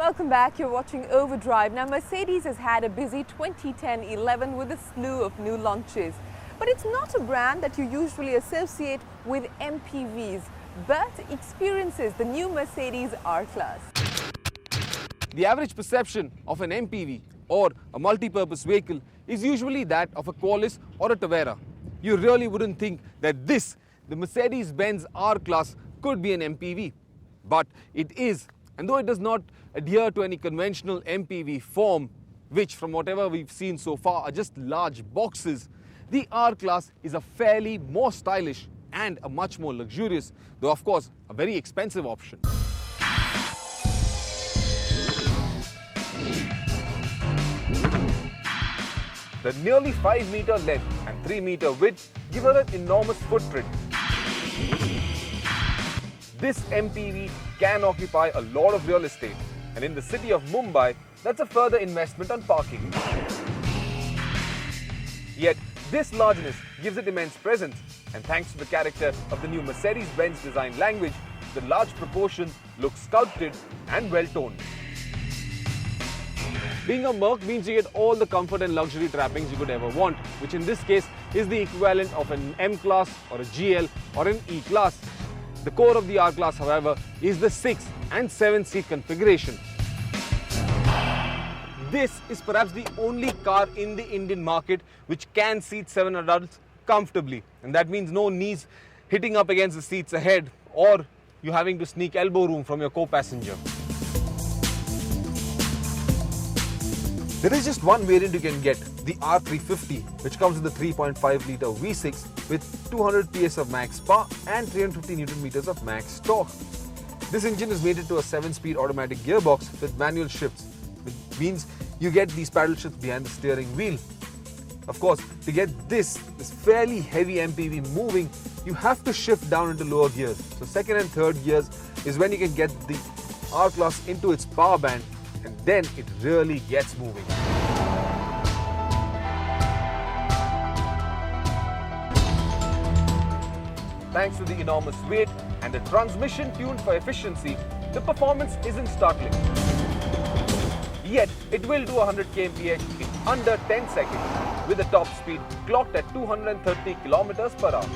Welcome back. You're watching Overdrive. Now, Mercedes has had a busy 2010-11 with a slew of new launches. But it's not a brand that you usually associate with MPVs. Bert experiences the new Mercedes R-Class. The average perception of an MPV or a multi-purpose vehicle is usually that of a Qualis or a Tavera. You really wouldn't think that this, the Mercedes-Benz R-Class, could be an MPV. But it is. And though it does not adhere to any conventional MPV form, which from whatever we've seen so far are just large boxes, the R-Class is a fairly more stylish and a much more luxurious, though of course a very expensive option. The nearly 5-meter length and 3-meter width give her an enormous footprint. This MPV can occupy a lot of real estate, and in the city of Mumbai, that's a further investment on parking. Yet, this largeness gives it immense presence, and thanks to the character of the new Mercedes-Benz design language, the large proportions look sculpted and well-toned. Being a Merc means you get all the comfort and luxury trappings you could ever want, which in this case is the equivalent of an M-Class or a GL or an E-Class. The core of the R-Class, however, is the 6- and 7-seat configuration. This is perhaps the only car in the Indian market which can seat 7 adults comfortably. And that means no knees hitting up against the seats ahead or you having to sneak elbow room from your co-passenger. There is just one variant you can get, the R350, which comes with a 3.5-litre V6 with 200 PS of max power and 350 Nm of max torque. This engine is mated to a 7-speed automatic gearbox with manual shifts, which means you get these paddle shifts behind the steering wheel. Of course, to get this fairly heavy MPV moving, you have to shift down into lower gears. So second and third gears is when you can get the R-Class into its power band, and then it really gets moving. Thanks to the enormous weight and the transmission tuned for efficiency, the performance isn't startling. Yet, it will do 100 kmph in under 10 seconds with a top speed clocked at 230 km per hour.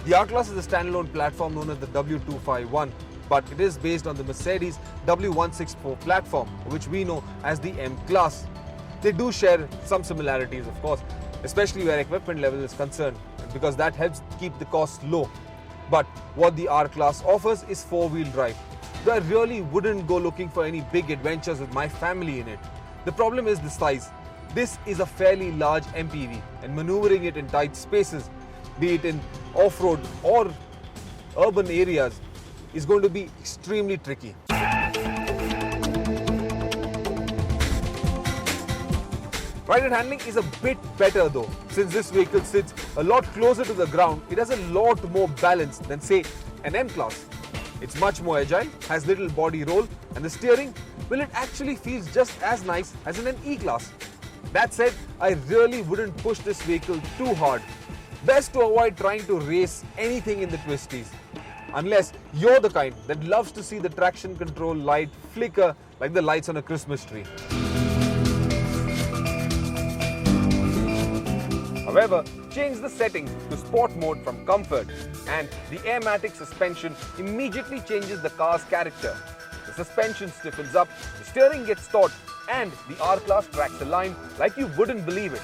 The R-Class is a standalone platform known as the W251, but it is based on the Mercedes W164 platform, which we know as the M-Class. They do share some similarities, of course, especially where equipment level is concerned, because that helps keep the cost low. But what the R-Class offers is 4-wheel drive. Though I really wouldn't go looking for any big adventures with my family in it. The problem is the size. This is a fairly large MPV, and maneuvering it in tight spaces, be it in off-road or urban areas, is going to be extremely tricky. Ride and handling is a bit better though. Since this vehicle sits a lot closer to the ground, it has a lot more balance than say an M-Class. It's much more agile, has little body roll, and the steering, well, it actually feels just as nice as in an E-Class. That said, I really wouldn't push this vehicle too hard. Best to avoid trying to race anything in the twisties. Unless you're the kind that loves to see the traction control light flicker like the lights on a Christmas tree. However, change the settings to Sport mode from Comfort, and the Airmatic suspension immediately changes the car's character. The suspension stiffens up, the steering gets taut, and the R-Class tracks the line like you wouldn't believe it.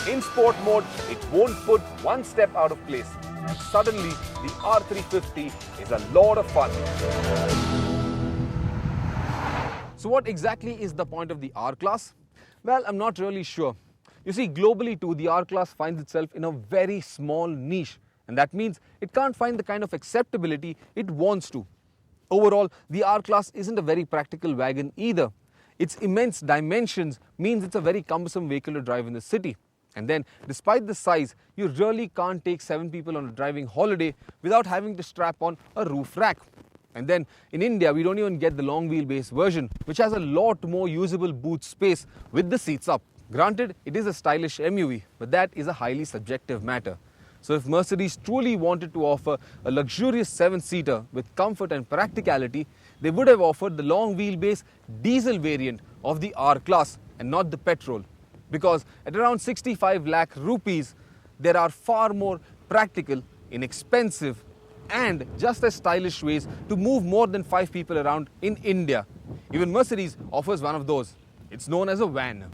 In Sport mode, it won't put one step out of place. And suddenly, the R350 is a lot of fun. So what exactly is the point of the R-Class? Well, I'm not really sure. You see, globally too, the R-Class finds itself in a very small niche, and that means it can't find the kind of acceptability it wants to. Overall, the R-Class isn't a very practical wagon either. Its immense dimensions means it's a very cumbersome vehicle to drive in the city. And then, despite the size, you really can't take 7 people on a driving holiday without having to strap on a roof rack. And then, in India, we don't even get the long wheelbase version, which has a lot more usable boot space with the seats up. Granted, it is a stylish MUV, but that is a highly subjective matter. So if Mercedes truly wanted to offer a luxurious 7-seater with comfort and practicality, they would have offered the long wheelbase diesel variant of the R-Class and not the petrol. Because at around 65 lakh rupees, there are far more practical, inexpensive and just as stylish ways to move more than 5 people around in India. Even Mercedes offers one of those. It's known as a van.